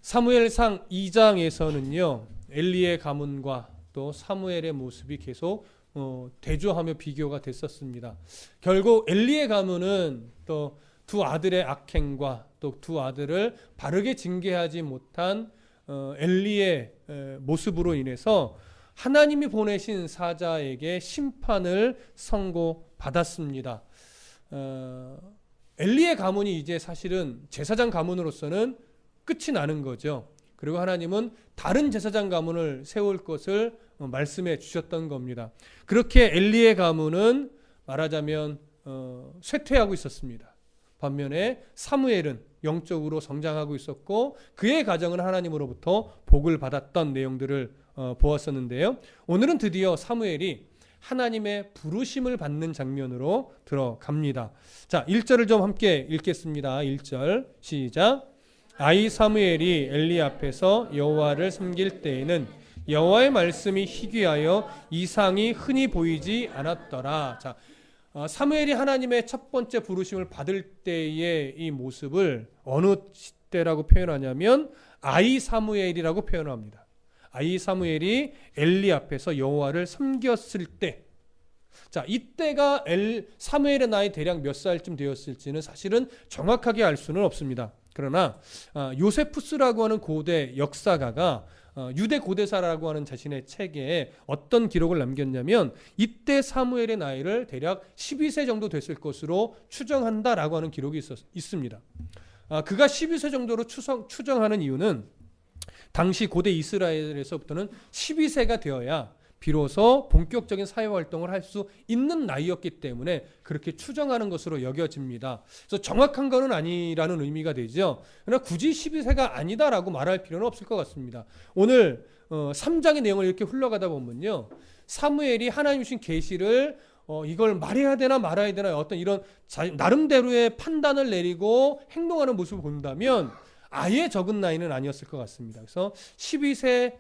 사무엘상 2장에서는요 엘리의 가문과 또 사무엘의 모습이 계속 대조하며 비교가 됐었습니다. 결국 엘리의 가문은 또 두 아들의 악행과 또 두 아들을 바르게 징계하지 못한 엘리의 모습으로 인해서 하나님이 보내신 사자에게 심판을 선고받았습니다. 엘리의 가문이 이제 사실은 제사장 가문으로서는 끝이 나는 거죠. 그리고 하나님은 다른 제사장 가문을 세울 것을 말씀해 주셨던 겁니다. 그렇게 엘리의 가문은 말하자면 쇠퇴하고 있었습니다. 반면에 사무엘은 영적으로 성장하고 있었고 그의 가정은 하나님으로부터 복을 받았던 내용들을 보았었는데요. 오늘은 드디어 사무엘이 하나님의 부르심을 받는 장면으로 들어갑니다. 자, 1절을 좀 함께 읽겠습니다. 1절 시작. 아이 사무엘이 엘리 앞에서 여호와를 섬길 때에는 여호와의 말씀이 희귀하여 이상이 흔히 보이지 않았더라. 자, 사무엘이 하나님의 첫 번째 부르심을 받을 때의 이 모습을 어느 시대라고 표현하냐면 아이 사무엘이라고 표현합니다. 아이 사무엘이 엘리 앞에서 여호와를 섬겼을 때, 자, 이때가 사무엘의 나이 대략 몇 살쯤 되었을지는 사실은 정확하게 알 수는 없습니다. 그러나 요세푸스라고 하는 고대 역사가가 유대 고대사라고 하는 자신의 책에 어떤 기록을 남겼냐면 이때 사무엘의 나이를 대략 12세 정도 됐을 것으로 추정한다라고 하는 기록이 있습니다. 그가 12세 정도로 추정하는 이유는 당시 고대 이스라엘에서부터는 12세가 되어야 비로소 본격적인 사회활동을 할 수 있는 나이였기 때문에 그렇게 추정하는 것으로 여겨집니다. 그래서 정확한 것은 아니라는 의미가 되죠. 그러나 굳이 12세가 아니다라고 말할 필요는 없을 것 같습니다. 오늘 3장의 내용을 이렇게 흘러가다 보면요, 사무엘이 하나님 주신 계시를 이걸 말해야 되나 말아야 되나 어떤 이런 나름대로의 판단을 내리고 행동하는 모습을 본다면 아예 적은 나이는 아니었을 것 같습니다. 그래서 12세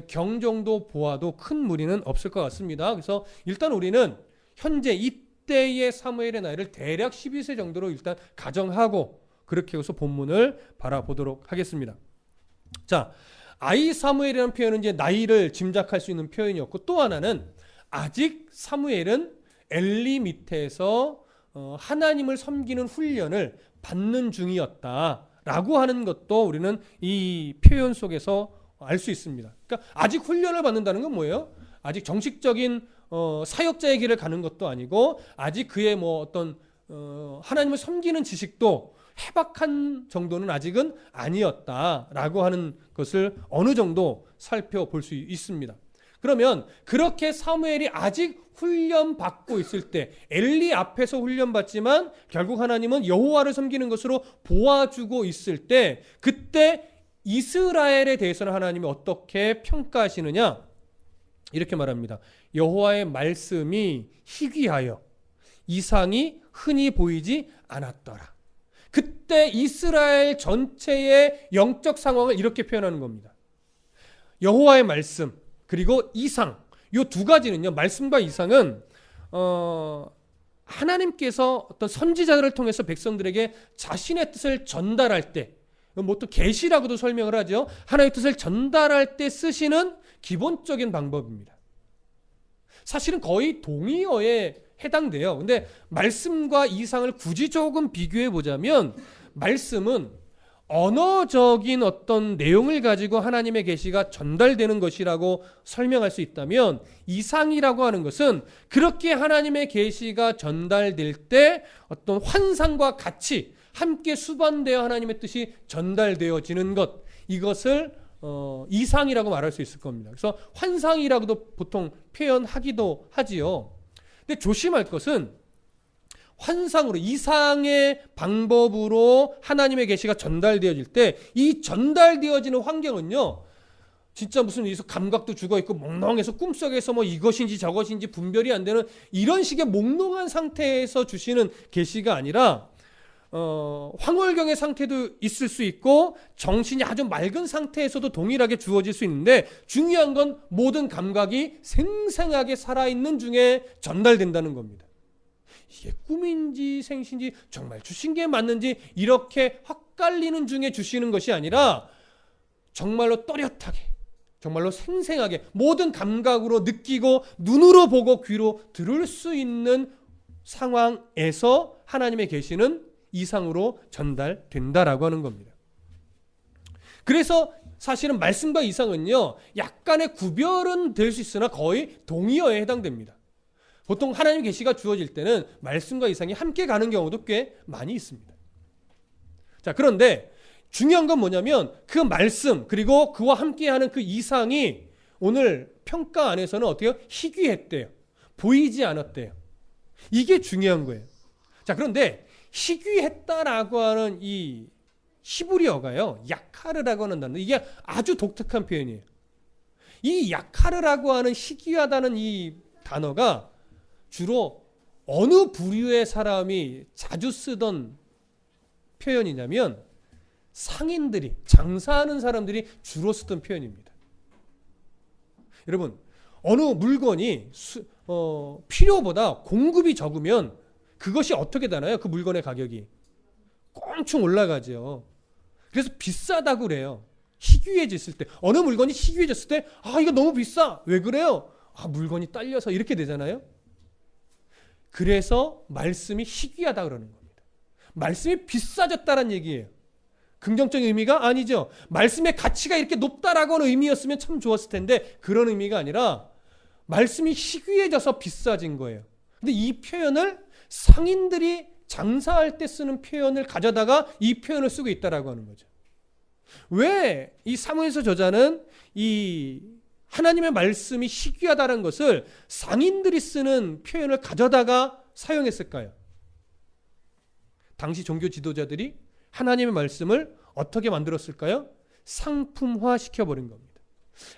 경 정도 보아도 큰 무리는 없을 것 같습니다. 그래서 일단 우리는 현재 이때의 사무엘의 나이를 대략 12세 정도로 일단 가정하고 그렇게 해서 본문을 바라보도록 하겠습니다. 자, 아이 사무엘이라는 표현은 이제 나이를 짐작할 수 있는 표현이었고, 또 하나는 아직 사무엘은 엘리 밑에서 하나님을 섬기는 훈련을 받는 중이었다라고 하는 것도 우리는 이 표현 속에서 알 수 있습니다. 그러니까 아직 훈련을 받는다는 건 뭐예요? 아직 정식적인 사역자의 길을 가는 것도 아니고 아직 그의 뭐 어떤 하나님을 섬기는 지식도 해박한 정도는 아직은 아니었다라고 하는 것을 어느 정도 살펴볼 수 있습니다. 그러면 그렇게 사무엘이 아직 훈련받고 있을 때, 엘리 앞에서 훈련받지만 결국 하나님은 여호와를 섬기는 것으로 보아주고 있을 때, 그때 이스라엘에 대해서는 하나님이 어떻게 평가하시느냐? 이렇게 말합니다. 여호와의 말씀이 희귀하여 이상이 흔히 보이지 않았더라. 그때 이스라엘 전체의 영적 상황을 이렇게 표현하는 겁니다. 여호와의 말씀 그리고 이상, 이 두 가지는요, 말씀과 이상은 하나님께서 어떤 선지자들을 통해서 백성들에게 자신의 뜻을 전달할 때, 뭐 또 계시라고도 설명을 하죠. 하나님의 뜻을 전달할 때 쓰시는 기본적인 방법입니다. 사실은 거의 동의어에 해당돼요. 근데 말씀과 이상을 굳이 조금 비교해 보자면, 말씀은 언어적인 어떤 내용을 가지고 하나님의 계시가 전달되는 것이라고 설명할 수 있다면, 이상이라고 하는 것은 그렇게 하나님의 계시가 전달될 때 어떤 환상과 같이 함께 수반되어 하나님의 뜻이 전달되어지는 것, 이것을 이상이라고 말할 수 있을 겁니다. 그래서 환상이라고도 보통 표현하기도 하지요. 근데 조심할 것은 환상으로, 이상의 방법으로 하나님의 계시가 전달되어질 때 이 전달되어지는 환경은요, 진짜 무슨 감각도 죽어있고 몽롱해서 꿈속에서 뭐 이것인지 저것인지 분별이 안 되는 이런 식의 몽롱한 상태에서 주시는 계시가 아니라 황홀경의 상태도 있을 수 있고 정신이 아주 맑은 상태에서도 동일하게 주어질 수 있는데, 중요한 건 모든 감각이 생생하게 살아있는 중에 전달된다는 겁니다. 이게 꿈인지 생신지 정말 주신 게 맞는지 이렇게 헷갈리는 중에 주시는 것이 아니라 정말로 또렷하게, 정말로 생생하게 모든 감각으로 느끼고 눈으로 보고 귀로 들을 수 있는 상황에서 하나님의 계시는 이상으로 전달된다라고 하는 겁니다. 그래서 사실은 말씀과 이상은요, 약간의 구별은 될 수 있으나 거의 동의어에 해당됩니다. 보통 하나님 계시가 주어질 때는 말씀과 이상이 함께 가는 경우도 꽤 많이 있습니다. 자, 그런데 중요한 건 뭐냐면 그 말씀 그리고 그와 함께하는 그 이상이 오늘 평가 안에서는 어때요? 희귀했대요. 보이지 않았대요. 이게 중요한 거예요. 자, 그런데 희귀했다라고 하는 이 히브리어가요, 야카르라고 하는 단어, 이게 아주 독특한 표현이에요. 이 야카르라고 하는 희귀하다는 이 단어가 주로 어느 부류의 사람이 자주 쓰던 표현이냐면 상인들이, 장사하는 사람들이 주로 쓰던 표현입니다. 여러분, 어느 물건이 필요보다 공급이 적으면 그것이 어떻게 되나요? 그 물건의 가격이 껑충 올라가죠. 그래서 비싸다고 그래요. 희귀해졌을 때, 어느 물건이 희귀해졌을 때, 아, 이거 너무 비싸. 왜 그래요? 아, 물건이 딸려서 이렇게 되잖아요. 그래서 말씀이 희귀하다 그러는 겁니다. 말씀이 비싸졌다는 얘기예요. 긍정적인 의미가 아니죠. 말씀의 가치가 이렇게 높다라고 하는 의미였으면 참 좋았을 텐데 그런 의미가 아니라 말씀이 희귀해져서 비싸진 거예요. 근데 이 표현을 상인들이 장사할 때 쓰는 표현을 가져다가 이 표현을 쓰고 있다라고 하는 거죠. 왜 이 사무엘서 저자는 이 하나님의 말씀이 희귀하다는 것을 상인들이 쓰는 표현을 가져다가 사용했을까요? 당시 종교 지도자들이 하나님의 말씀을 어떻게 만들었을까요? 상품화 시켜버린 겁니다.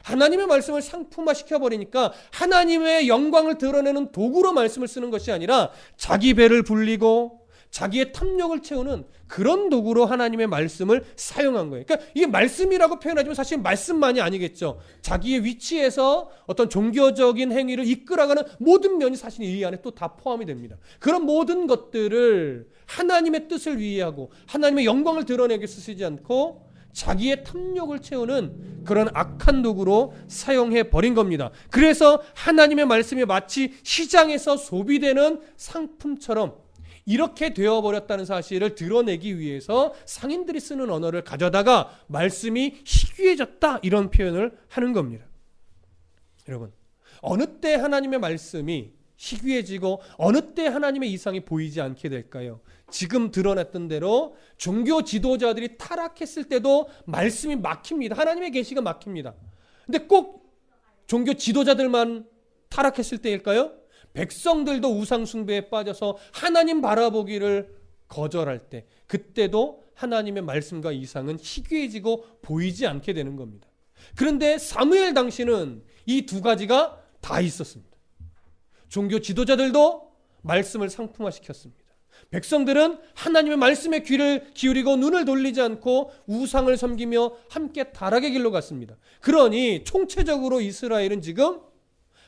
하나님의 말씀을 상품화 시켜버리니까 하나님의 영광을 드러내는 도구로 말씀을 쓰는 것이 아니라 자기 배를 불리고 자기의 탐욕을 채우는 그런 도구로 하나님의 말씀을 사용한 거예요. 그러니까 이게 말씀이라고 표현하지만 사실 말씀만이 아니겠죠. 자기의 위치에서 어떤 종교적인 행위를 이끌어가는 모든 면이 사실 이 안에 또 다 포함이 됩니다. 그런 모든 것들을 하나님의 뜻을 위하고 하나님의 영광을 드러내게 쓰지 않고 자기의 탐욕을 채우는 그런 악한 도구로 사용해 버린 겁니다. 그래서 하나님의 말씀이 마치 시장에서 소비되는 상품처럼 이렇게 되어버렸다는 사실을 드러내기 위해서 상인들이 쓰는 언어를 가져다가 말씀이 희귀해졌다 이런 표현을 하는 겁니다. 여러분, 어느 때 하나님의 말씀이 희귀해지고 어느 때 하나님의 이상이 보이지 않게 될까요? 지금 드러났던 대로 종교 지도자들이 타락했을 때도 말씀이 막힙니다. 하나님의 계시가 막힙니다. 근데 꼭 종교 지도자들만 타락했을 때일까요? 백성들도 우상 숭배에 빠져서 하나님 바라보기를 거절할 때, 그때도 하나님의 말씀과 이상은 희귀해지고 보이지 않게 되는 겁니다. 그런데 사무엘 당시는 이 두 가지가 다 있었습니다. 종교 지도자들도 말씀을 상품화시켰습니다. 백성들은 하나님의 말씀에 귀를 기울이고 눈을 돌리지 않고 우상을 섬기며 함께 타락의 길로 갔습니다. 그러니 총체적으로 이스라엘은 지금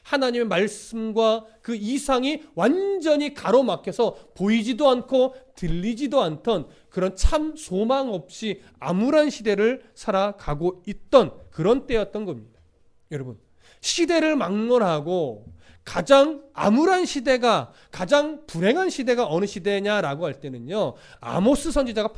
하나님의 말씀과 그 이상이 완전히 가로막혀서 보이지도 않고 들리지도 않던 그런 참 소망 없이 암울한 시대를 살아가고 있던 그런 때였던 겁니다. 여러분, 시대를 막론하고 가장 암울한 시대가, 가장 불행한 시대가 어느 시대냐라고 할 때는요, 아모스 선지자가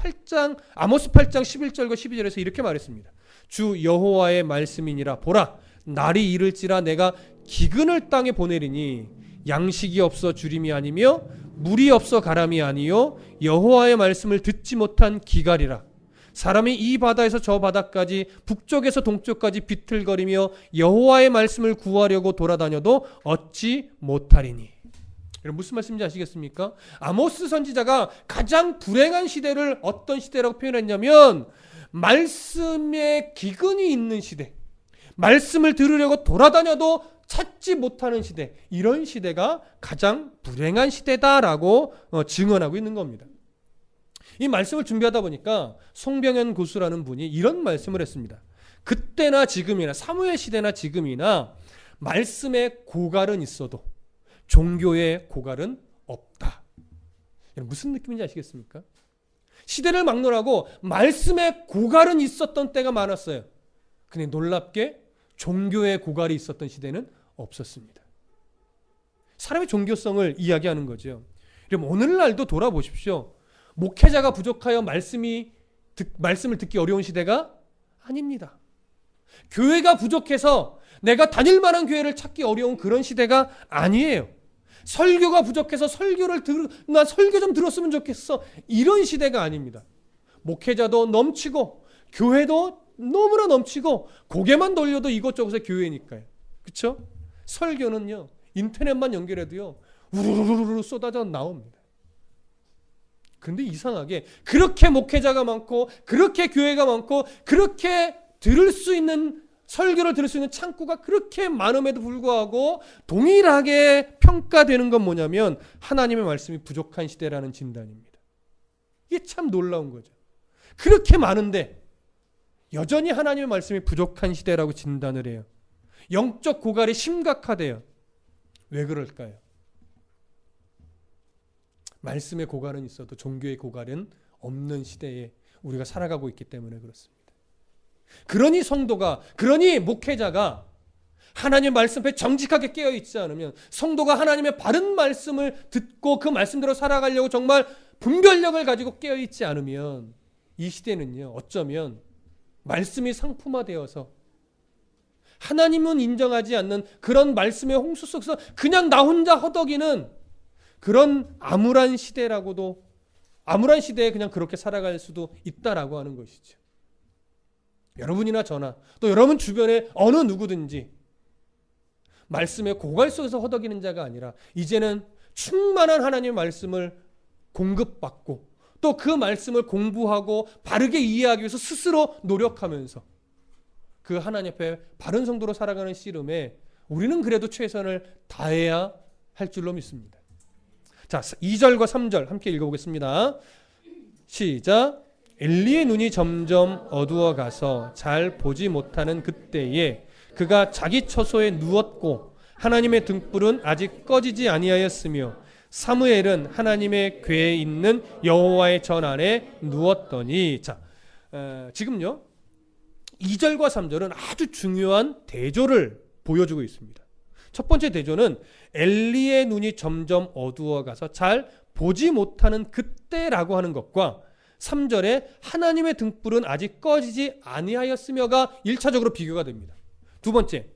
아모스 8장 11절과 12절에서 이렇게 말했습니다. 주 여호와의 말씀이니라. 보라, 날이 이를지라 내가 기근을 땅에 보내리니 양식이 없어 주림이 아니며 물이 없어 가람이 아니요 여호와의 말씀을 듣지 못한 기갈이라. 사람이 이 바다에서 저 바다까지 북쪽에서 동쪽까지 비틀거리며 여호와의 말씀을 구하려고 돌아다녀도 얻지 못하리니. 여러분, 무슨 말씀인지 아시겠습니까? 아모스 선지자가 가장 불행한 시대를 어떤 시대라고 표현했냐면 말씀에 기근이 있는 시대, 말씀을 들으려고 돌아다녀도 찾지 못하는 시대, 이런 시대가 가장 불행한 시대다라고 증언하고 있는 겁니다. 이 말씀을 준비하다 보니까 송병현 교수라는 분이 이런 말씀을 했습니다. 그때나 지금이나, 사무엘 시대나 지금이나 말씀의 고갈은 있어도 종교의 고갈은 없다. 무슨 느낌인지 아시겠습니까? 시대를 막론하고 말씀의 고갈은 있었던 때가 많았어요. 근데 놀랍게 종교의 고갈이 있었던 시대는 없었습니다. 사람의 종교성을 이야기하는 거죠. 그럼 오늘날도 돌아보십시오. 목회자가 부족하여 말씀을 듣기 어려운 시대가 아닙니다. 교회가 부족해서 내가 다닐 만한 교회를 찾기 어려운 그런 시대가 아니에요. 설교가 부족해서 나 설교 좀 들었으면 좋겠어. 이런 시대가 아닙니다. 목회자도 넘치고 교회도 너무나 넘치고 고개만 돌려도 이곳저곳에 교회니까요. 그렇죠? 설교는요. 인터넷만 연결해도요. 우르르르 쏟아져 나옵니다. 그런데 이상하게 그렇게 목회자가 많고 그렇게 교회가 많고 그렇게 설교를 들을 수 있는 창구가 그렇게 많음에도 불구하고 동일하게 평가되는 건 뭐냐면 하나님의 말씀이 부족한 시대라는 진단입니다. 이게 참 놀라운 거죠. 그렇게 많은데 여전히 하나님의 말씀이 부족한 시대라고 진단을 해요. 영적 고갈이 심각하대요. 왜 그럴까요? 말씀의 고갈은 있어도 종교의 고갈은 없는 시대에 우리가 살아가고 있기 때문에 그렇습니다. 그러니 목회자가 하나님의 말씀 앞에 정직하게 깨어있지 않으면, 성도가 하나님의 바른 말씀을 듣고 그 말씀대로 살아가려고 정말 분별력을 가지고 깨어있지 않으면 이 시대는요, 어쩌면 말씀이 상품화되어서 하나님은 인정하지 않는 그런 말씀의 홍수 속에서 그냥 나 혼자 허덕이는 그런 암울한 시대에 그냥 그렇게 살아갈 수도 있다라고 하는 것이죠. 여러분이나 저나 또 여러분 주변에 어느 누구든지 말씀의 고갈 속에서 허덕이는 자가 아니라 이제는 충만한 하나님의 말씀을 공급받고 또 그 말씀을 공부하고 바르게 이해하기 위해서 스스로 노력하면서 그 하나님 앞에 바른 성도로 살아가는 씨름에 우리는 그래도 최선을 다해야 할 줄로 믿습니다. 자, 2절과 3절 함께 읽어보겠습니다. 시작. 엘리의 눈이 점점 어두워가서 잘 보지 못하는 그때에 그가 자기 처소에 누웠고 하나님의 등불은 아직 꺼지지 아니하였으며 사무엘은 하나님의 궤에 있는 여호와의 전 안에 누웠더니. 자, 지금요 2절과 3절은 아주 중요한 대조를 보여주고 있습니다. 첫 번째 대조는 엘리의 눈이 점점 어두워가서 잘 보지 못하는 그때라고 하는 것과 3절에 하나님의 등불은 아직 꺼지지 아니하였으며가 1차적으로 비교가 됩니다. 두 번째,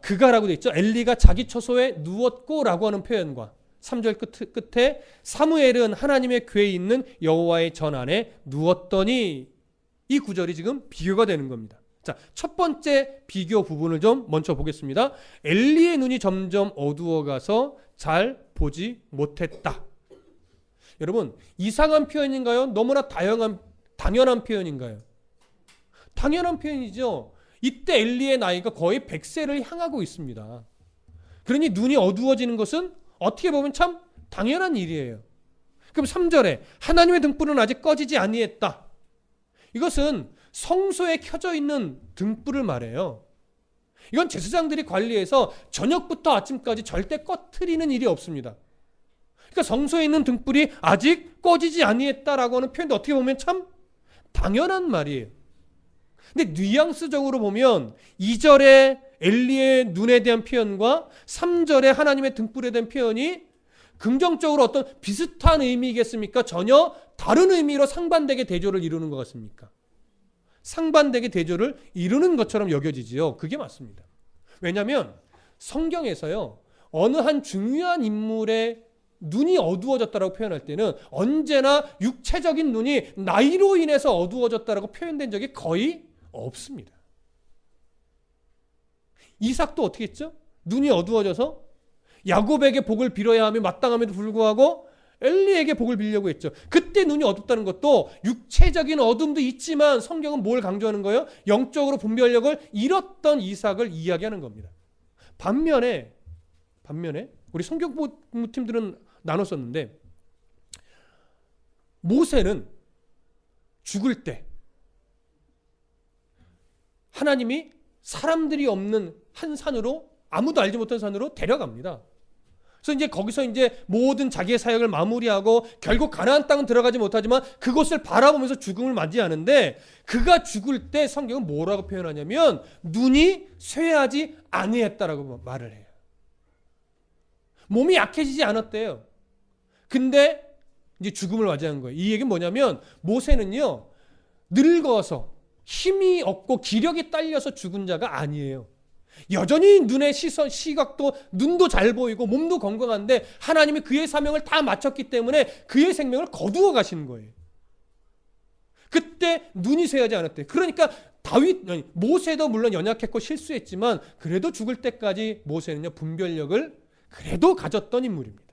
그가라고 되어 있죠. 엘리가 자기 처소에 누웠고 라고 하는 표현과 3절 끝에 사무엘은 하나님의 궤에 있는 여호와의 전 안에 누웠더니, 이 구절이 지금 비교가 되는 겁니다. 자, 첫 번째 비교 부분을 좀 먼저 보겠습니다. 엘리의 눈이 점점 어두워가서 잘 보지 못했다. 여러분, 이상한 표현인가요? 너무나 당연한 표현인가요? 당연한 표현이죠. 이때 엘리의 나이가 거의 100세를 향하고 있습니다. 그러니 눈이 어두워지는 것은 어떻게 보면 참 당연한 일이에요. 그럼 3절에 하나님의 등불은 아직 꺼지지 아니했다. 이것은 성소에 켜져 있는 등불을 말해요. 이건 제사장들이 관리해서 저녁부터 아침까지 절대 꺼트리는 일이 없습니다. 그러니까 성소에 있는 등불이 아직 꺼지지 아니했다라고 하는 표현도 어떻게 보면 참 당연한 말이에요. 근데 뉘앙스적으로 보면 2절에 엘리의 눈에 대한 표현과 3절에 하나님의 등불에 대한 표현이 긍정적으로 어떤 비슷한 의미겠습니까? 전혀 다른 의미로 상반되게 대조를 이루는 것 같습니까? 상반되게 대조를 이루는 것처럼 여겨지지요. 그게 맞습니다. 왜냐하면 성경에서요, 어느 한 중요한 인물의 눈이 어두워졌다라고 표현할 때는 언제나 육체적인 눈이 나이로 인해서 어두워졌다라고 표현된 적이 거의 없습니다. 이삭도 어떻게 했죠? 눈이 어두워져서 야곱에게 복을 빌어야 하며 마땅함에도 불구하고 엘리에게 복을 빌려고 했죠. 그때 눈이 어둡다는 것도 육체적인 어둠도 있지만 성경은 뭘 강조하는 거예요? 영적으로 분별력을 잃었던 이삭을 이야기하는 겁니다. 반면에 우리 성경 공부팀들은 나눴었는데, 모세는 죽을 때 하나님이 사람들이 없는 한 산으로, 아무도 알지 못한 산으로 데려갑니다. 그래서 이제 거기서 이제 모든 자기의 사역을 마무리하고 결국 가나안 땅은 들어가지 못하지만 그곳을 바라보면서 죽음을 맞이하는데, 그가 죽을 때 성경은 뭐라고 표현하냐면 눈이 쇠하지 아니했다라고 말을 해요. 몸이 약해지지 않았대요. 근데 이제 죽음을 맞이한 거예요. 이 얘기는 뭐냐면 모세는요, 늙어서 힘이 없고 기력이 딸려서 죽은 자가 아니에요. 여전히 눈의 시각도 눈도 잘 보이고 몸도 건강한데 하나님이 그의 사명을 다 마쳤기 때문에 그의 생명을 거두어 가시는 거예요. 그때 눈이 쇠하지 않았대요. 그러니까 모세도 물론 연약했고 실수했지만 그래도 죽을 때까지 모세는요, 분별력을 그래도 가졌던 인물입니다.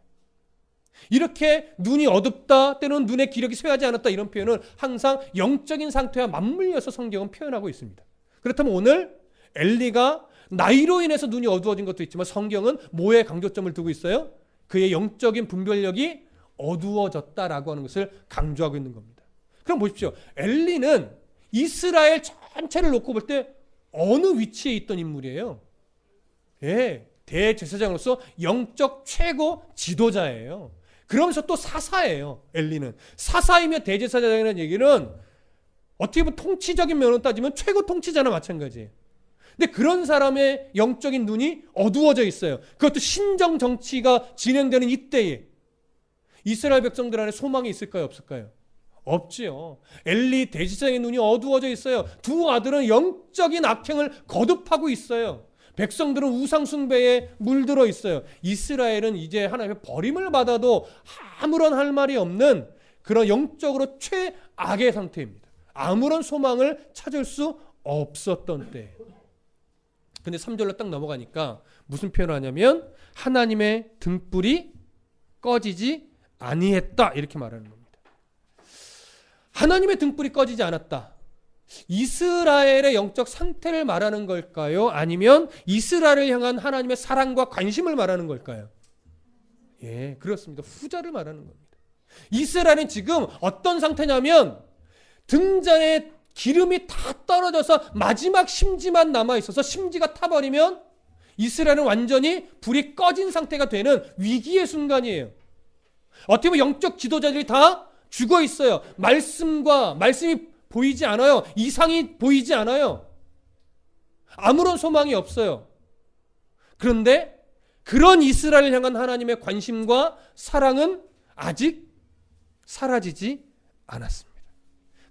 이렇게 눈이 어둡다, 때로는 눈의 기력이 쇠하지 않았다, 이런 표현을 항상 영적인 상태와 맞물려서 성경은 표현하고 있습니다. 그렇다면 오늘 엘리가 나이로 인해서 눈이 어두워진 것도 있지만 성경은 뭐에 강조점을 두고 있어요? 그의 영적인 분별력이 어두워졌다라고 하는 것을 강조하고 있는 겁니다. 그럼 보십시오. 엘리는 이스라엘 전체를 놓고 볼 때 어느 위치에 있던 인물이에요? 예, 대제사장으로서 영적 최고 지도자예요. 그러면서 또 사사예요. 엘리는 사사이며 대제사장이라는 얘기는 어떻게 보면 통치적인 면으로 따지면 최고 통치자나 마찬가지예요. 근데 그런 사람의 영적인 눈이 어두워져 있어요. 그것도 신정 정치가 진행되는 이때에 이스라엘 백성들 안에 소망이 있을까요, 없을까요? 없지요. 엘리 대제사장의 눈이 어두워져 있어요. 두 아들은 영적인 악행을 거듭하고 있어요. 백성들은 우상 숭배에 물들어 있어요. 이스라엘은 이제 하나님의 버림을 받아도 아무런 할 말이 없는 그런 영적으로 최악의 상태입니다. 아무런 소망을 찾을 수 없었던 때. 근데 3절로 딱 넘어가니까 무슨 표현을 하냐면 하나님의 등불이 꺼지지 아니했다, 이렇게 말하는 겁니다. 하나님의 등불이 꺼지지 않았다. 이스라엘의 영적 상태를 말하는 걸까요? 아니면 이스라엘을 향한 하나님의 사랑과 관심을 말하는 걸까요? 예, 그렇습니다. 후자를 말하는 겁니다. 이스라엘은 지금 어떤 상태냐면 등잔에 기름이 다 떨어져서 마지막 심지만 남아있어서 심지가 타버리면 이스라엘은 완전히 불이 꺼진 상태가 되는 위기의 순간이에요. 어떻게 보면 영적 지도자들이 다 죽어 있어요. 말씀이 보이지 않아요. 이상이 보이지 않아요. 아무런 소망이 없어요. 그런데 그런 이스라엘을 향한 하나님의 관심과 사랑은 아직 사라지지 않았습니다.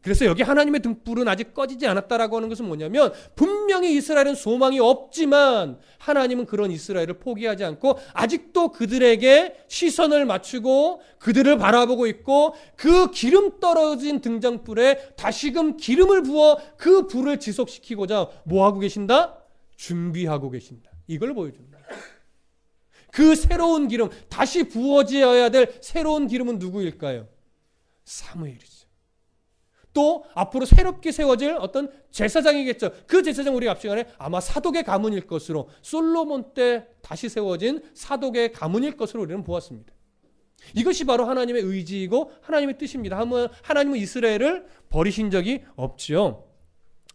그래서 여기 하나님의 등불은 아직 꺼지지 않았다라고 하는 것은 뭐냐면 분명히 이스라엘은 소망이 없지만 하나님은 그런 이스라엘을 포기하지 않고 아직도 그들에게 시선을 맞추고 그들을 바라보고 있고 그 기름 떨어진 등잔불에 다시금 기름을 부어 그 불을 지속시키고자 뭐하고 계신다? 준비하고 계신다. 이걸 보여줍니다. 그 새로운 기름, 다시 부어져야 될 새로운 기름은 누구일까요? 사무엘이죠. 또 앞으로 새롭게 세워질 어떤 제사장이겠죠. 그 제사장 우리가 앞 시간에 아마 사독의 가문일 것으로, 솔로몬 때 다시 세워진 사독의 가문일 것으로 우리는 보았습니다. 이것이 바로 하나님의 의지이고 하나님의 뜻입니다. 하나님은 이스라엘을 버리신 적이 없지요.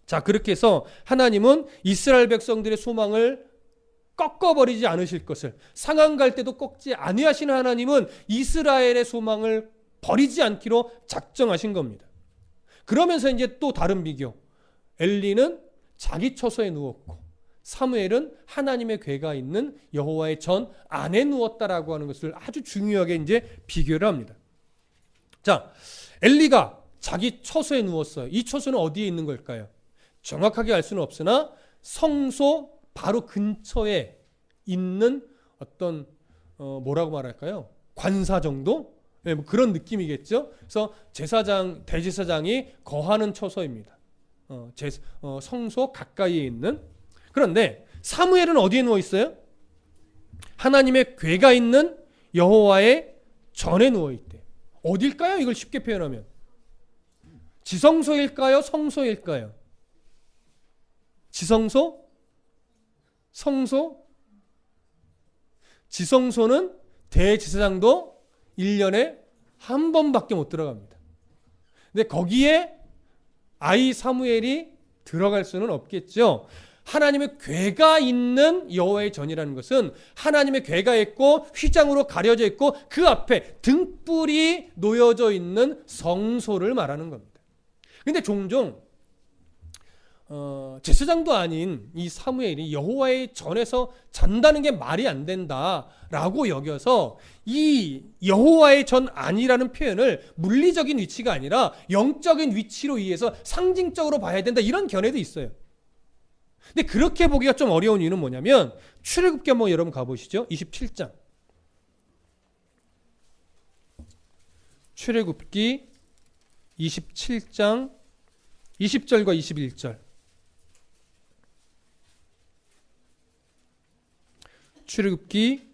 자, 그렇게 해서 하나님은 이스라엘 백성들의 소망을 꺾어버리지 않으실 것을, 상한 갈 때도 꺾지 아니하시는 하나님은 이스라엘의 소망을 버리지 않기로 작정하신 겁니다. 그러면서 이제 또 다른 비교. 엘리는 자기 처소에 누웠고 사무엘은 하나님의 궤가 있는 여호와의 전 안에 누웠다라고 하는 것을 아주 중요하게 이제 비교를 합니다. 자, 엘리가 자기 처소에 누웠어요. 이 처소는 어디에 있는 걸까요? 정확하게 알 수는 없으나 성소 바로 근처에 있는 어떤 뭐라고 말할까요? 관사 정도? 네, 뭐 그런 느낌이겠죠. 그래서 대제사장이 거하는 처소입니다. 성소 가까이에 있는. 그런데 사무엘은 어디에 누워 있어요? 하나님의 궤가 있는 여호와의 전에 누워 있대요. 어딜까요? 이걸 쉽게 표현하면 지성소일까요? 성소일까요? 지성소? 성소? 지성소는 대제사장도 1년에 한 번밖에 못 들어갑니다. 근데 거기에 아이 사무엘이 들어갈 수는 없겠죠. 하나님의 궤가 있는 여호와의 전이라는 것은 하나님의 궤가 있고 휘장으로 가려져 있고 그 앞에 등불이 놓여져 있는 성소를 말하는 겁니다. 근데 종종 제사장도 아닌 이 사무엘이 여호와의 전에서 잔다는 게 말이 안 된다라고 여겨서 이 여호와의 전 아니라는 표현을 물리적인 위치가 아니라 영적인 위치로 이해해서 상징적으로 봐야 된다, 이런 견해도 있어요. 근데 그렇게 보기가 좀 어려운 이유는 뭐냐면 출애굽기 한번 여러분 가보시죠. 27장. 출애굽기 27장 20절과 21절. 출애굽기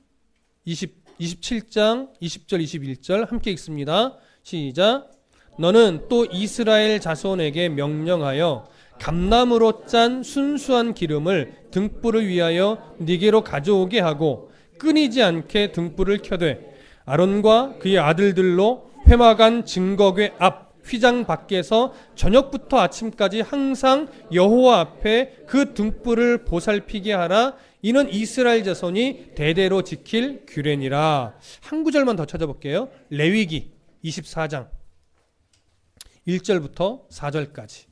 27장 20절 21절 함께 읽습니다. 시작. 너는 또 이스라엘 자손에게 명령하여 감나무로 짠 순수한 기름을 등불을 위하여 네게로 가져오게 하고 끊이지 않게 등불을 켜되 아론과 그의 아들들로 회막안 증거궤 앞 휘장 밖에서 저녁부터 아침까지 항상 여호와 앞에 그 등불을 보살피게 하라. 이는 이스라엘 자손이 대대로 지킬 규례니라. 한 구절만 더 찾아볼게요. 레위기 24장 1절부터 4절까지.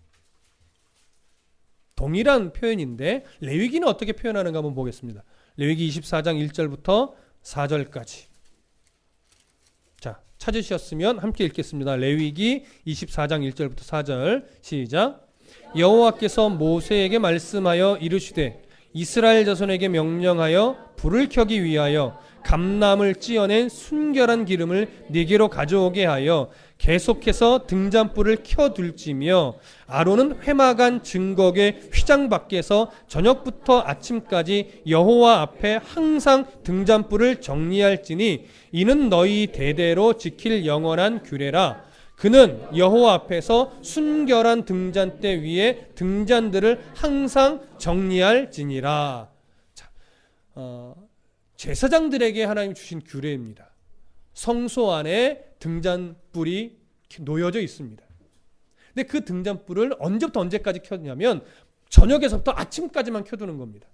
동일한 표현인데 레위기는 어떻게 표현하는가 한번 보겠습니다. 레위기 24장 1절부터 4절까지. 자, 찾으셨으면 함께 읽겠습니다. 레위기 24장 1절부터 4절. 시작. 여호와께서 모세에게 말씀하여 이르시되 이스라엘 자손에게 명령하여 불을 켜기 위하여 감람을 찌어낸 순결한 기름을 네게로 가져오게 하여 계속해서 등잔불을 켜둘지며 아론은 회막안 증거궤 휘장 밖에서 저녁부터 아침까지 여호와 앞에 항상 등잔불을 정리할지니 이는 너희 대대로 지킬 영원한 규례라. 그는 여호와 앞에서 순결한 등잔대 위에 등잔들을 항상 정리할지니라. 자, 제사장들에게 하나님 주신 규례입니다. 성소 안에 등잔불이 놓여져 있습니다. 근데 그 등잔불을 언제부터 언제까지 켜냐면 저녁에서부터 아침까지만 켜두는 겁니다.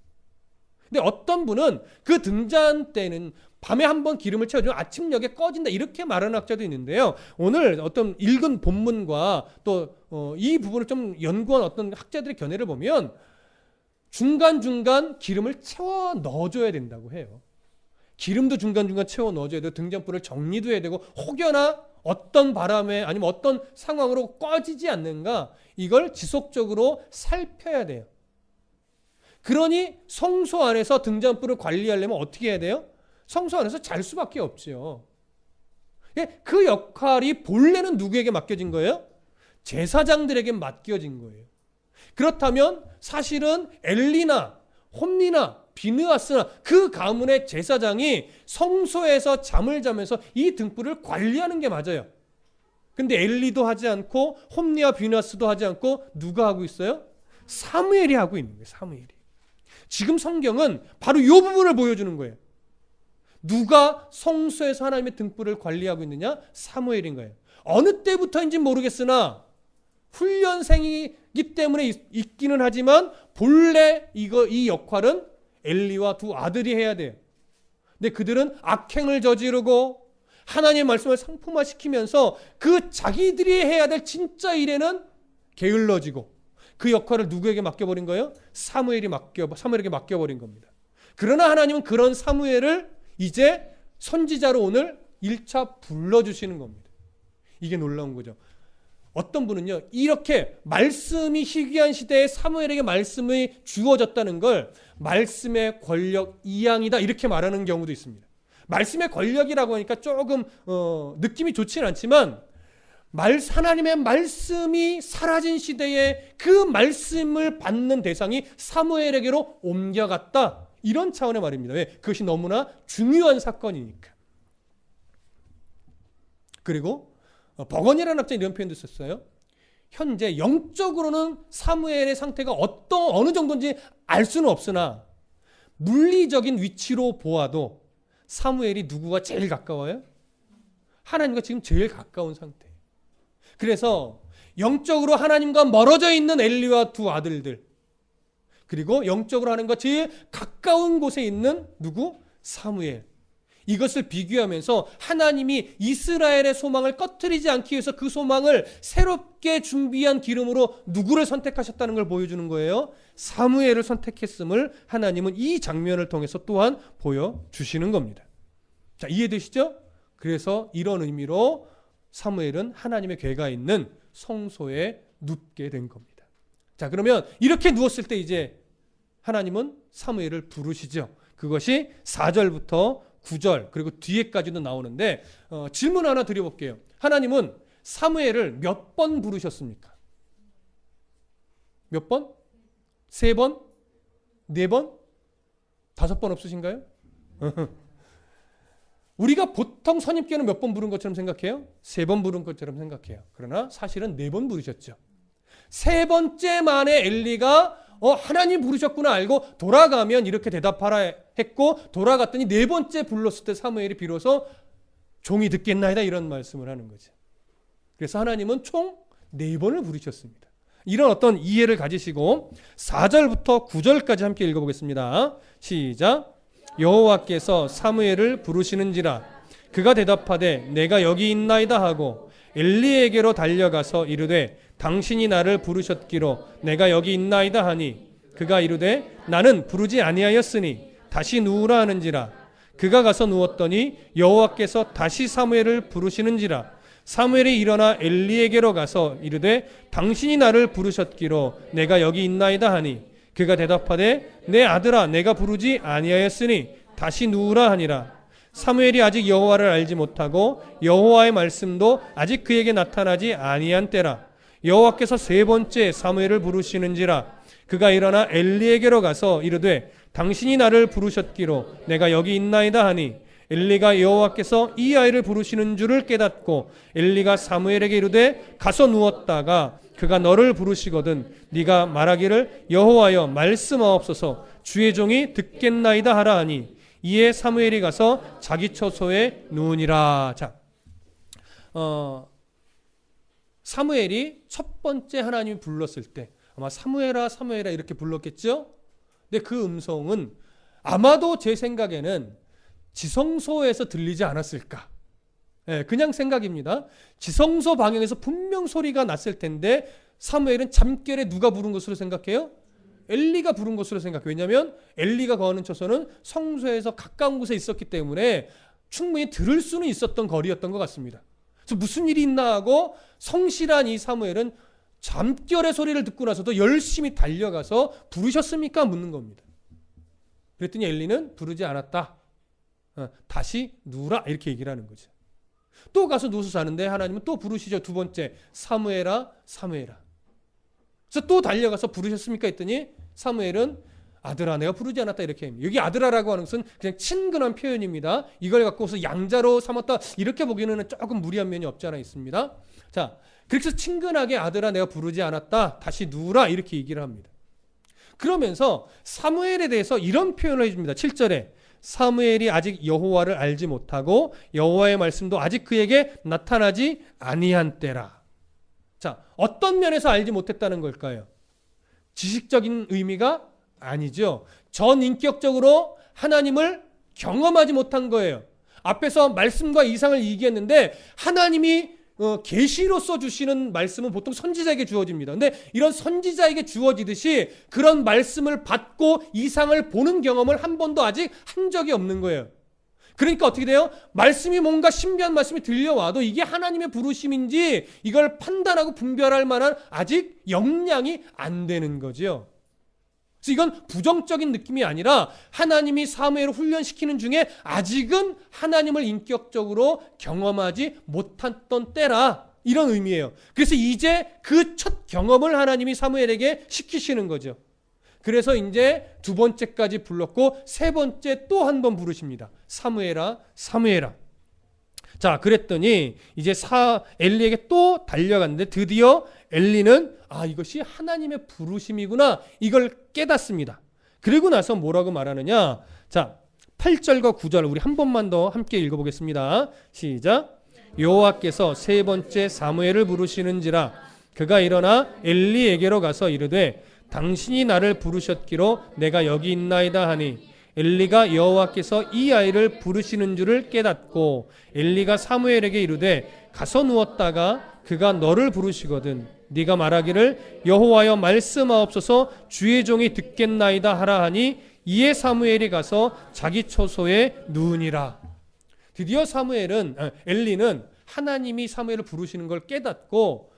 근데 어떤 분은 그 등잔대는 밤에 한번 기름을 채워주면 아침녘에 꺼진다, 이렇게 말하는 학자도 있는데요. 오늘 어떤 읽은 본문과 또 이 부분을 좀 연구한 어떤 학자들의 견해를 보면 중간중간 기름을 채워 넣어줘야 된다고 해요. 기름도 중간중간 채워 넣어줘야 되고 등잔불을 정리도 해야 되고 혹여나 어떤 바람에 아니면 어떤 상황으로 꺼지지 않는가, 이걸 지속적으로 살펴야 돼요. 그러니 성소 안에서 등잔불을 관리하려면 어떻게 해야 돼요? 성소 안에서 잘 수밖에 없죠. 그 역할이 본래는 누구에게 맡겨진 거예요? 제사장들에게 맡겨진 거예요. 그렇다면 사실은 엘리나 홈리나 비느하스나 그 가문의 제사장이 성소에서 잠을 자면서 이 등불을 관리하는 게 맞아요. 근데 엘리도 하지 않고 홈리와 비느하스도 하지 않고 누가 하고 있어요? 사무엘이 하고 있는 거예요. 사무엘이. 지금 성경은 바로 이 부분을 보여주는 거예요. 누가 성소에서 하나님의 등불을 관리하고 있느냐? 사무엘인 거예요. 어느 때부터인지 모르겠으나 훈련생이기 때문에 있기는 하지만 본래 이 역할은 엘리와 두 아들이 해야 돼요. 근데 그들은 악행을 저지르고 하나님의 말씀을 상품화시키면서 그 자기들이 해야 될 진짜 일에는 게을러지고 그 역할을 누구에게 맡겨버린 거예요? 사무엘에게 맡겨버린 겁니다. 그러나 하나님은 그런 사무엘을 이제 선지자로 오늘 1차 불러주시는 겁니다. 이게 놀라운 거죠. 어떤 분은요, 이렇게 말씀이 희귀한 시대에 사무엘에게 말씀이 주어졌다는 걸 말씀의 권력 이양이다, 이렇게 말하는 경우도 있습니다. 말씀의 권력이라고 하니까 조금 느낌이 좋지는 않지만 하나님의 말씀이 사라진 시대에 그 말씀을 받는 대상이 사무엘에게로 옮겨갔다, 이런 차원의 말입니다. 왜? 그것이 너무나 중요한 사건이니까. 그리고 버건이라는 학자는 이런 표현도 썼어요. 현재 영적으로는 사무엘의 상태가 어느 정도인지 알 수는 없으나 물리적인 위치로 보아도 사무엘이 누구가 제일 가까워요? 하나님과 지금 제일 가까운 상태예요. 그래서 영적으로 하나님과 멀어져 있는 엘리와 두 아들들, 그리고 영적으로 하는 것 제일 가까운 곳에 있는 누구? 사무엘. 이것을 비교하면서 하나님이 이스라엘의 소망을 꺼트리지 않기 위해서 그 소망을 새롭게 준비한 기름으로 누구를 선택하셨다는 걸 보여주는 거예요. 사무엘을 선택했음을 하나님은 이 장면을 통해서 또한 보여주시는 겁니다. 자, 이해되시죠? 그래서 이런 의미로 사무엘은 하나님의 궤가 있는 성소에 눕게 된 겁니다. 자, 그러면 이렇게 누웠을 때 이제 하나님은 사무엘을 부르시죠. 그것이 4절부터 9절 그리고 뒤에까지도 나오는데 질문 하나 드려볼게요. 하나님은 사무엘을 몇 번 부르셨습니까? 몇 번? 3번? 4번? 5번 없으신가요? 우리가 보통 선입견은 몇 번 부른 것처럼 생각해요? 3번 부른 것처럼 생각해요. 그러나 사실은 4번 부르셨죠. 3번째 만에 엘리가 하나님 부르셨구나 알고 돌아가면 이렇게 대답하라 했고 돌아갔더니 4번째 불렀을 때 사무엘이 비로소 종이 듣겠나이다 이런 말씀을 하는 거죠. 그래서 하나님은 총 4번을 부르셨습니다. 이런 어떤 이해를 가지시고 4절부터 9절까지 함께 읽어보겠습니다. 시작. 여호와께서 사무엘을 부르시는지라 그가 대답하되 내가 여기 있나이다 하고 엘리에게로 달려가서 이르되 당신이 나를 부르셨기로 내가 여기 있나이다 하니 그가 이르되 나는 부르지 아니하였으니 다시 누우라 하는지라 그가 가서 누웠더니 여호와께서 다시 사무엘을 부르시는지라 사무엘이 일어나 엘리에게로 가서 이르되 당신이 나를 부르셨기로 내가 여기 있나이다 하니 그가 대답하되 내 아들아 내가 부르지 아니하였으니 다시 누우라 하니라 사무엘이 아직 여호와를 알지 못하고 여호와의 말씀도 아직 그에게 나타나지 아니한 때라 여호와께서 3번째 사무엘을 부르시는지라 그가 일어나 엘리에게로 가서 이르되 당신이 나를 부르셨기로 내가 여기 있나이다 하니 엘리가 여호와께서 이 아이를 부르시는 줄을 깨닫고 엘리가 사무엘에게 이르되 가서 누웠다가 그가 너를 부르시거든 네가 말하기를 여호와여 말씀하옵소서 주의 종이 듣겠나이다 하라 하니 이에 사무엘이 가서 자기 처소에 누우니라. 자, 사무엘이 첫 번째 하나님이 불렀을 때 아마 사무엘아 사무엘아 이렇게 불렀겠죠? 근데 그 음성은 아마도 제 생각에는 지성소에서 들리지 않았을까? 네, 그냥 생각입니다. 지성소 방향에서 분명 소리가 났을 텐데 사무엘은 잠결에 누가 부른 것으로 생각해요? 엘리가 부른 것으로 생각해요. 왜냐하면 엘리가 거하는 처소는 성소에서 가까운 곳에 있었기 때문에 충분히 들을 수는 있었던 거리였던 것 같습니다. 그래서 무슨 일이 있나 하고 성실한 이 사무엘은 잠결의 소리를 듣고 나서도 열심히 달려가서 부르셨습니까? 묻는 겁니다. 그랬더니 엘리는 부르지 않았다. 다시 누우라 이렇게 얘기를 하는 거죠. 또 가서 누워서 자는데 하나님은 또 부르시죠. 2번째 사무엘아 사무엘아. 그래서 또 달려가서 부르셨습니까? 했더니 사무엘은 아들아 내가 부르지 않았다 이렇게 합니다. 여기 아들아라고 하는 것은 그냥 친근한 표현입니다. 이걸 갖고서 양자로 삼았다 이렇게 보기에는 조금 무리한 면이 없지 않아 있습니다. 자, 그래서 친근하게 아들아 내가 부르지 않았다 다시 누우라 이렇게 얘기를 합니다. 그러면서 사무엘에 대해서 이런 표현을 해줍니다. 7절에 사무엘이 아직 여호와를 알지 못하고 여호와의 말씀도 아직 그에게 나타나지 아니한 때라. 자, 어떤 면에서 알지 못했다는 걸까요? 지식적인 의미가 아니죠. 전인격적으로 하나님을 경험하지 못한 거예요. 앞에서 말씀과 이상을 얘기했는데 하나님이 계시로서 주시는 말씀은 보통 선지자에게 주어집니다. 근데 이런 선지자에게 주어지듯이 그런 말씀을 받고 이상을 보는 경험을 한 번도 아직 한 적이 없는 거예요. 그러니까 어떻게 돼요? 말씀이 뭔가 신비한 말씀이 들려와도 이게 하나님의 부르심인지 이걸 판단하고 분별할 만한 아직 역량이 안 되는 거죠. 그래서 이건 부정적인 느낌이 아니라 하나님이 사무엘을 훈련시키는 중에 아직은 하나님을 인격적으로 경험하지 못했던 때라 이런 의미예요. 그래서 이제 그 첫 경험을 하나님이 사무엘에게 시키시는 거죠. 그래서 이제 2번째까지 불렀고 3번째 또 한 번 부르십니다. 사무엘아 사무엘아. 자, 그랬더니 이제 엘리에게 또 달려갔는데 드디어 엘리는 이것이 하나님의 부르심이구나 이걸 깨닫습니다. 그리고 나서 뭐라고 말하느냐. 자, 8절과 9절 우리 한 번만 더 함께 읽어보겠습니다. 시작. 여호와께서 3번째 사무엘을 부르시는지라 그가 일어나 엘리에게로 가서 이르되 당신이 나를 부르셨기로 내가 여기 있나이다 하니 엘리가 여호와께서 이 아이를 부르시는 줄을 깨닫고 엘리가 사무엘에게 이르되 가서 누웠다가 그가 너를 부르시거든 네가 말하기를 여호와여 말씀하옵소서 주의 종이 듣겠나이다 하라 하니 이에 사무엘이 가서 자기 처소에 누우니라. 드디어 엘리는 하나님이 사무엘을 부르시는 걸 깨닫고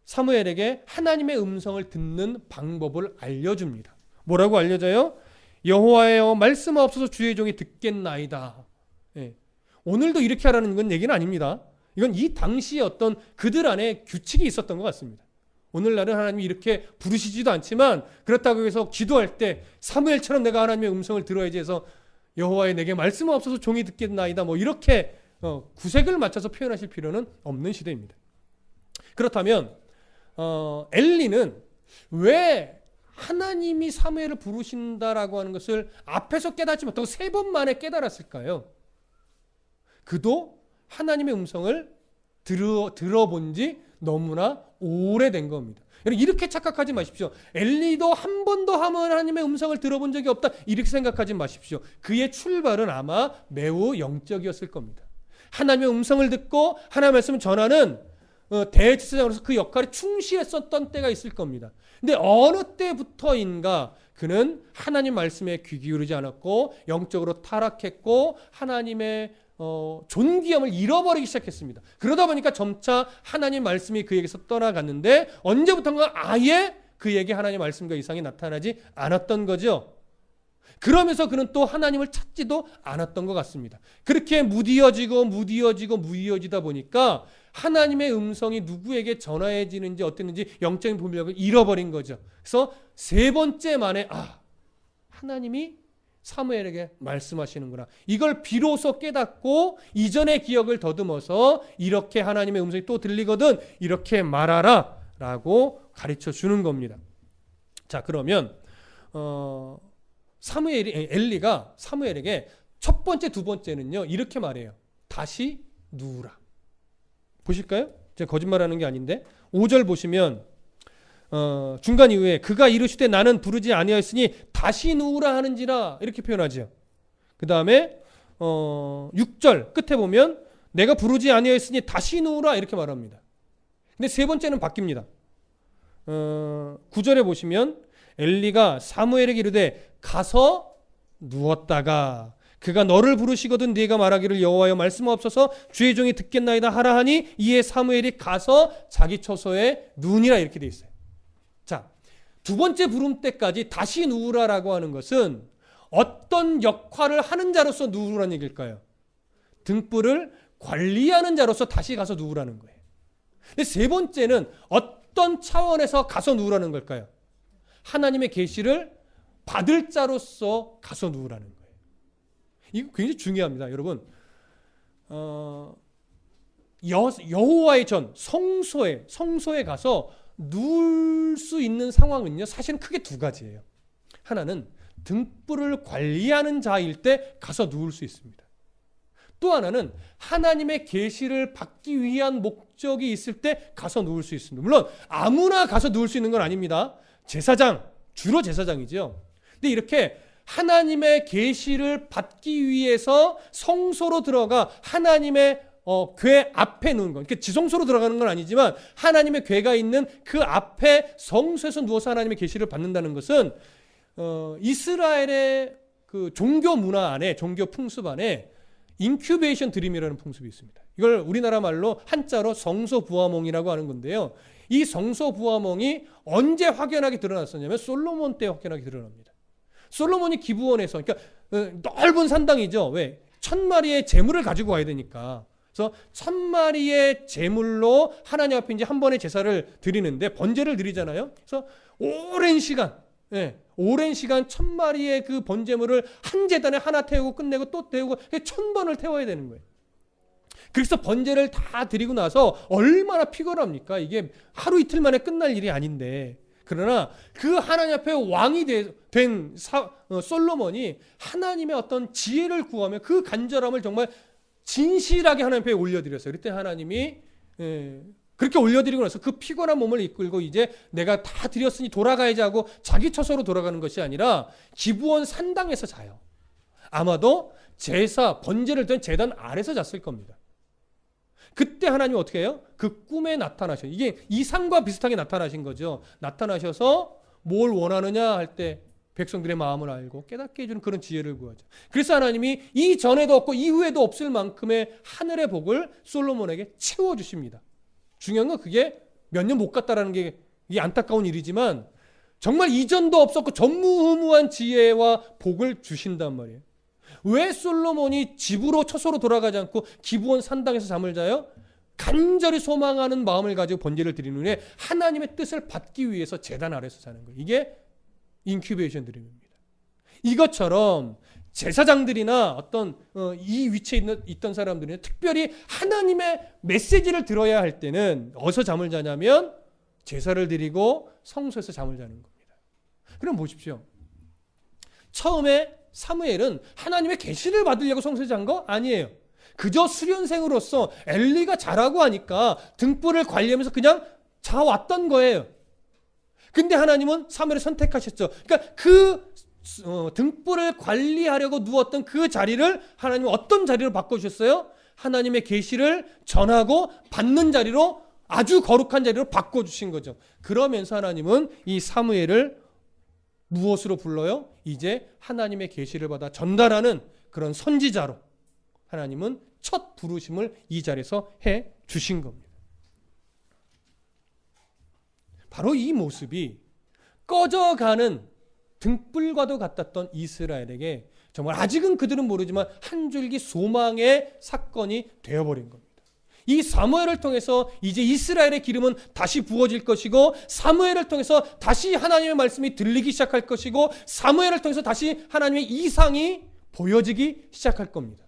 사무엘에게 하나님의 음성을 듣는 방법을 알려줍니다. 뭐라고 알려줘요? 여호와여 말씀하옵소서 주의 종이 듣겠나이다. 예. 오늘도 이렇게 하라는 건 얘기는 아닙니다. 이건 이 당시에 어떤 그들 안에 규칙이 있었던 것 같습니다. 오늘날은 하나님이 이렇게 부르시지도 않지만 그렇다고 해서 기도할 때 사무엘처럼 내가 하나님의 음성을 들어야지 해서 여호와여 내게 말씀하옵소서 종이 듣겠나이다 뭐 이렇게 구색을 맞춰서 표현하실 필요는 없는 시대입니다. 그렇다면 엘리는 왜 하나님이 사무엘을 부르신다라고 하는 것을 앞에서 깨닫지 못하고 3번 만에 깨달았을까요? 그도 하나님의 음성을 들어본 지 너무나 오래된 겁니다. 여러분 이렇게 착각하지 마십시오. 엘리도 한 번도 하나님의 음성을 들어본 적이 없다 이렇게 생각하지 마십시오. 그의 출발은 아마 매우 영적이었을 겁니다. 하나님의 음성을 듣고 하나님의 말씀을 전하는 대제사장으로서 그 역할에 충실했었던 때가 있을 겁니다. 근데 어느 때부터인가 그는 하나님 말씀에 귀 기울이지 않았고 영적으로 타락했고 하나님의 존귀함을 잃어버리기 시작했습니다. 그러다 보니까 점차 하나님 말씀이 그에게서 떠나갔는데 언제부턴가 아예 그에게 하나님 말씀과 이상이 나타나지 않았던 거죠. 그러면서 그는 또 하나님을 찾지도 않았던 것 같습니다. 그렇게 무디어지다 보니까 하나님의 음성이 누구에게 전해지는지 어땠는지 영적인 분별력을 잃어버린 거죠. 그래서 3번째 만에 하나님이 사무엘에게 말씀하시는구나. 이걸 비로소 깨닫고 이전의 기억을 더듬어서 이렇게 하나님의 음성이 또 들리거든 이렇게 말하라 라고 가르쳐 주는 겁니다. 자, 그러면 엘리가 사무엘에게 첫 번째, 두 번째는요 이렇게 말해요. 다시 누우라. 보실까요? 제가 거짓말하는 게 아닌데 5절 보시면 중간 이후에 그가 이르시되 나는 부르지 아니하였으니 다시 누우라 하는지라 이렇게 표현하죠. 그 다음에 6절 끝에 보면 내가 부르지 아니하였으니 다시 누우라 이렇게 말합니다. 근데 3번째는 바뀝니다. 9절에 보시면 엘리가 사무엘에게 이르되 가서 누웠다가 그가 너를 부르시거든 네가 말하기를 여호와여 말씀하옵소서 주의 종이 듣겠나이다 하라 하니 이에 사무엘이 가서 자기 처소에 누우니라 이렇게 돼 있어요. 자, 2번째 부름 때까지 다시 누우라라고 하는 것은 어떤 역할을 하는 자로서 누우라는 얘기일까요? 등불을 관리하는 자로서 다시 가서 누우라는 거예요. 근데 3번째는 어떤 차원에서 가서 누우라는 걸까요? 하나님의 계시를 받을 자로서 가서 누우라는 거예요. 이거 굉장히 중요합니다. 여러분 여호와의 전 성소에 가서 누울 수 있는 상황은요 사실은 크게 2가지예요. 하나는 등불을 관리하는 자일 때 가서 누울 수 있습니다. 또 하나는 하나님의 계시를 받기 위한 목적이 있을 때 가서 누울 수 있습니다. 물론 아무나 가서 누울 수 있는 건 아닙니다. 주로 제사장이죠. 근데 이렇게 하나님의 계시를 받기 위해서 성소로 들어가 하나님의 궤 앞에 누운 것. 그러니까 지성소로 들어가는 건 아니지만 하나님의 궤가 있는 그 앞에 성소에서 누워서 하나님의 계시를 받는다는 것은 이스라엘의 그 종교 문화 안에, 종교 풍습 안에 인큐베이션 드림이라는 풍습이 있습니다. 이걸 우리나라 말로 한자로 성소부화몽이라고 하는 건데요. 이 성소부화몽이 언제 확연하게 드러났었냐면 솔로몬 때 확연하게 드러납니다. 솔로몬이 기브온에서, 그러니까 넓은 산당이죠. 왜? 1000마리의 제물을 가지고 와야 되니까. 그래서 1000마리의 제물로 하나님 앞에 이제 한 번의 제사를 드리는데 번제를 드리잖아요. 그래서 오랜 시간 1000마리의 그 번제물을 한 제단에 하나 태우고 끝내고 또 태우고 1000번을 태워야 되는 거예요. 그래서 번제를 다 드리고 나서 얼마나 피곤합니까? 이게 하루 이틀 만에 끝날 일이 아닌데. 그러나 그 하나님 앞에 왕이 된 솔로몬이 하나님의 어떤 지혜를 구하며 그 간절함을 정말 진실하게 하나님 앞에 올려드렸어요. 그때 하나님이 그렇게 올려드리고 나서 그 피곤한 몸을 이끌고 이제 내가 다 드렸으니 돌아가야지 하고 자기 처소로 돌아가는 것이 아니라 기브온 산당에서 자요. 아마도 제사, 번제를 든 제단 아래서 잤을 겁니다. 그때 하나님이 어떻게 해요? 그 꿈에 나타나셔요. 이게 이상과 비슷하게 나타나신 거죠. 나타나셔서 뭘 원하느냐 할 때 백성들의 마음을 알고 깨닫게 해주는 그런 지혜를 구하죠. 그래서 하나님이 이전에도 없고 이후에도 없을 만큼의 하늘의 복을 솔로몬에게 채워주십니다. 중요한 건 그게 몇 년 못 갔다라는 게 이게 안타까운 일이지만 정말 이전도 없었고 전무후무한 지혜와 복을 주신단 말이에요. 왜 솔로몬이 집으로 처소로 돌아가지 않고 기브온 산당에서 잠을 자요? 간절히 소망하는 마음을 가지고 번제를 드리는 후에 하나님의 뜻을 받기 위해서 제단 아래서 자는 거예요. 이게 인큐베이션 드림입니다. 이것처럼 제사장들이나 어떤 이 위치에 있던 사람들은 특별히 하나님의 메시지를 들어야 할 때는 어디서 잠을 자냐면 제사를 드리고 성소에서 잠을 자는 겁니다. 그럼 보십시오. 처음에 사무엘은 하나님의 계시를 받으려고 성소에 잔 거 아니에요. 그저 수련생으로서 엘리가 자라고 하니까 등불을 관리하면서 그냥 자왔던 거예요. 근데 하나님은 사무엘을 선택하셨죠. 그러니까 그 등불을 관리하려고 누웠던 그 자리를 하나님은 어떤 자리로 바꿔주셨어요? 하나님의 계시를 전하고 받는 자리로, 아주 거룩한 자리로 바꿔주신 거죠. 그러면서 하나님은 이 사무엘을 무엇으로 불러요? 이제 하나님의 계시를 받아 전달하는 그런 선지자로 하나님은 첫 부르심을 이 자리에서 해 주신 겁니다. 바로 이 모습이 꺼져가는 등불과도 같았던 이스라엘에게 정말 아직은 그들은 모르지만 한 줄기 소망의 사건이 되어버린 겁니다. 이 사무엘을 통해서 이제 이스라엘의 기름은 다시 부어질 것이고, 사무엘을 통해서 다시 하나님의 말씀이 들리기 시작할 것이고, 사무엘을 통해서 다시 하나님의 이상이 보여지기 시작할 겁니다.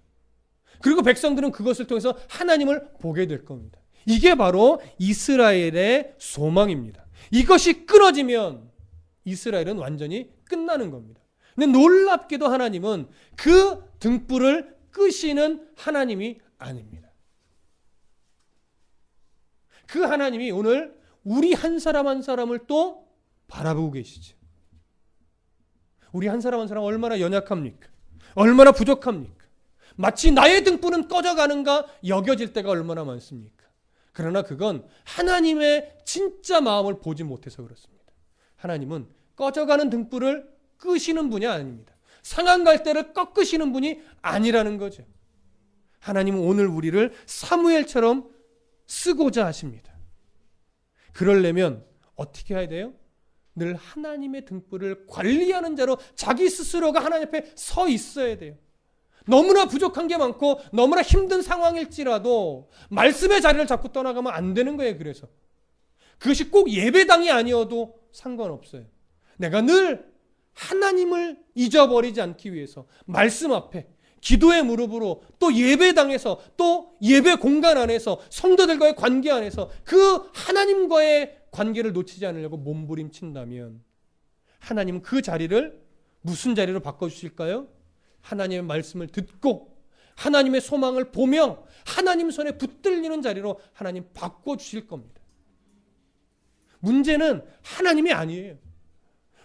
그리고 백성들은 그것을 통해서 하나님을 보게 될 겁니다. 이게 바로 이스라엘의 소망입니다. 이것이 끊어지면 이스라엘은 완전히 끝나는 겁니다. 근데 놀랍게도 하나님은 그 등불을 끄시는 하나님이 아닙니다. 그 하나님이 오늘 우리 한 사람 한 사람을 또 바라보고 계시죠. 우리 한 사람 한 사람 얼마나 연약합니까? 얼마나 부족합니까? 마치 나의 등불은 꺼져가는가 여겨질 때가 얼마나 많습니까? 그러나 그건 하나님의 진짜 마음을 보지 못해서 그렇습니다. 하나님은 꺼져가는 등불을 끄시는 분이 아닙니다. 상한 갈대를 꺾으시는 분이 아니라는 거죠. 하나님은 오늘 우리를 사무엘처럼 쓰고자 하십니다. 그러려면 어떻게 해야 돼요? 늘 하나님의 등불을 관리하는 자로 자기 스스로가 하나님 앞에 서 있어야 돼요. 너무나 부족한 게 많고 너무나 힘든 상황일지라도 말씀의 자리를 잡고 떠나가면 안 되는 거예요. 그래서 그것이 꼭 예배당이 아니어도 상관없어요. 내가 늘 하나님을 잊어버리지 않기 위해서 말씀 앞에 기도의 무릎으로, 또 예배당에서, 또 예배 공간 안에서, 성도들과의 관계 안에서 그 하나님과의 관계를 놓치지 않으려고 몸부림친다면 하나님은 그 자리를 무슨 자리로 바꿔주실까요? 하나님의 말씀을 듣고 하나님의 소망을 보며 하나님 손에 붙들리는 자리로 하나님 바꿔주실 겁니다. 문제는 하나님이 아니에요.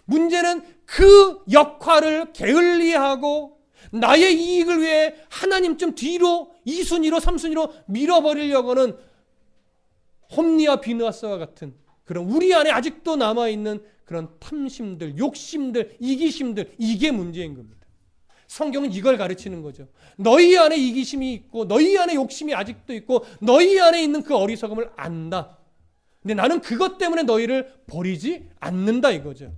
문제는 그 역할을 게을리하고 나의 이익을 위해 하나님 좀 뒤로 2순위로 3순위로 밀어버리려고 하는 홈리와 비느하스와 같은 그런 우리 안에 아직도 남아있는 그런 탐심들, 욕심들, 이기심들, 이게 문제인 겁니다. 성경은 이걸 가르치는 거죠. 너희 안에 이기심이 있고 너희 안에 욕심이 아직도 있고 너희 안에 있는 그 어리석음을 안다. 근데 나는 그것 때문에 너희를 버리지 않는다 이거죠.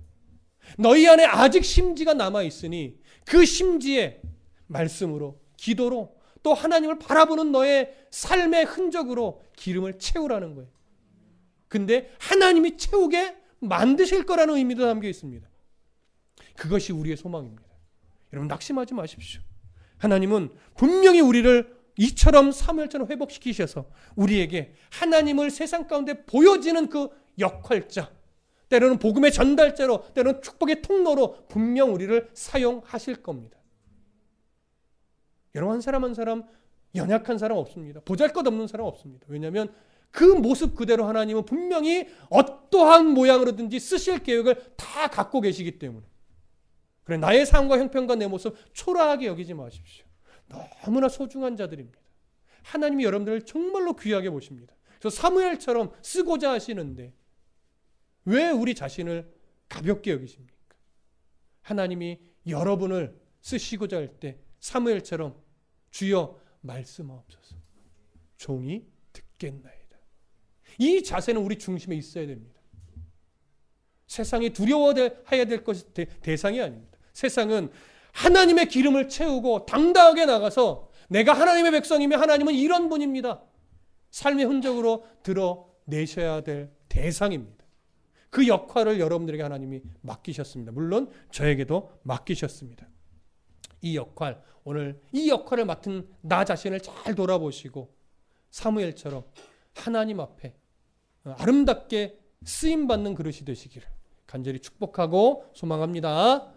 너희 안에 아직 심지가 남아있으니 그 심지에 말씀으로, 기도로, 또 하나님을 바라보는 너의 삶의 흔적으로 기름을 채우라는 거예요. 근데 하나님이 채우게 만드실 거라는 의미도 담겨 있습니다. 그것이 우리의 소망입니다. 여러분 낙심하지 마십시오. 하나님은 분명히 우리를 이처럼 사무엘처럼 회복시키셔서 우리에게 하나님을 세상 가운데 보여지는 그 역할자, 때로는 복음의 전달자로, 때로는 축복의 통로로 분명 우리를 사용하실 겁니다. 여러분 한 사람 한 사람 연약한 사람 없습니다. 보잘것없는 사람 없습니다. 왜냐하면 그 모습 그대로 하나님은 분명히 어떠한 모양으로든지 쓰실 계획을 다 갖고 계시기 때문에 그래 나의 삶과 형편과 내 모습 초라하게 여기지 마십시오. 너무나 소중한 자들입니다. 하나님이 여러분들을 정말로 귀하게 보십니다. 그래서 사무엘처럼 쓰고자 하시는데 왜 우리 자신을 가볍게 여기십니까? 하나님이 여러분을 쓰시고자 할 때 사무엘처럼 주여 말씀하옵소서 종이 듣겠나이다. 이 자세는 우리 중심에 있어야 됩니다. 세상이 두려워해야 될 것이 대상이 아닙니다. 세상은 하나님의 기름을 채우고 당당하게 나가서 내가 하나님의 백성이며 하나님은 이런 분입니다. 삶의 흔적으로 드러내셔야 될 대상입니다. 그 역할을 여러분들에게 하나님이 맡기셨습니다. 물론 저에게도 맡기셨습니다. 이 역할, 오늘 이 역할을 맡은 나 자신을 잘 돌아보시고 사무엘처럼 하나님 앞에 아름답게 쓰임받는 그릇이 되시기를 간절히 축복하고 소망합니다.